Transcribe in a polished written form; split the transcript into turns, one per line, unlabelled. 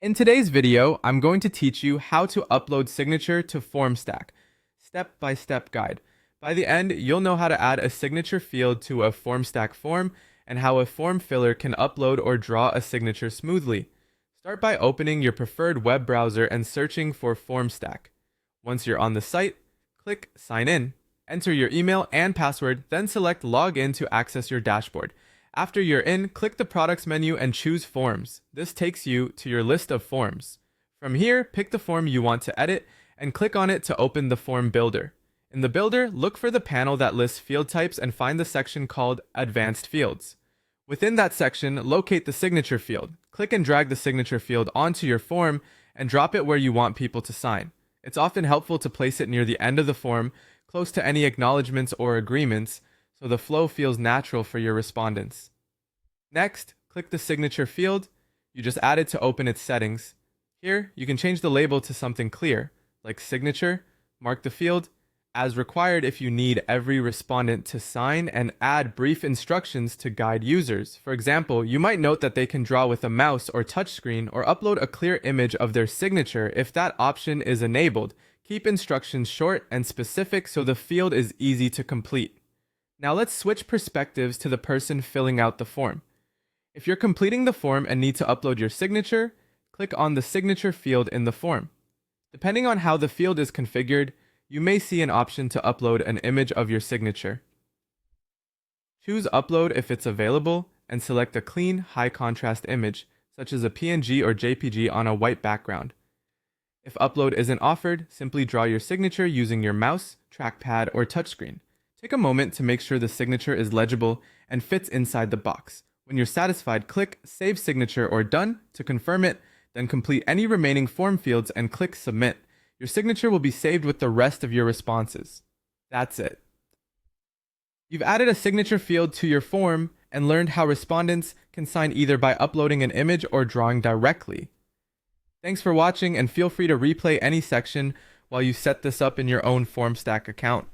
In today's video, I'm going to teach you how to upload signature to Formstack, step-by-step guide. By the end, you'll know how to add a signature field to a Formstack form and how a form filler can upload or draw a signature smoothly. Start by opening your preferred web browser and searching for Formstack. Once you're on the site, click Sign In. Enter your email and password, then select Log In to access your dashboard. After you're in, click the Products menu and choose Forms. This takes you to your list of forms. From here, pick the form you want to edit and click on it to open the form builder. In the builder, look for the panel that lists field types and find the section called Advanced Fields. Within that section, locate the signature field. Click and drag the signature field onto your form and drop it where you want people to sign. It's often helpful to place it near the end of the form, close to any acknowledgements or agreements, so the flow feels natural for your respondents. Next, click the signature field. You just add it to open its settings. Here, you can change the label to something clear, like signature, mark the field as required if you need every respondent to sign, and add brief instructions to guide users. For example, you might note that they can draw with a mouse or touchscreen or upload a clear image of their signature if that option is enabled. Keep instructions short and specific so the field is easy to complete. Now let's switch perspectives to the person filling out the form. If you're completing the form and need to upload your signature, click on the signature field in the form. Depending on how the field is configured, you may see an option to upload an image of your signature. Choose Upload if it's available and select a clean, high-contrast image, such as a PNG or JPG on a white background. If upload isn't offered, simply draw your signature using your mouse, trackpad, or touchscreen. Take a moment to make sure the signature is legible and fits inside the box. When you're satisfied, click Save Signature or Done to confirm it, then complete any remaining form fields and click Submit. Your signature will be saved with the rest of your responses. That's it. You've added a signature field to your form and learned how respondents can sign either by uploading an image or drawing directly. Thanks for watching, and feel free to replay any section while you set this up in your own Formstack account.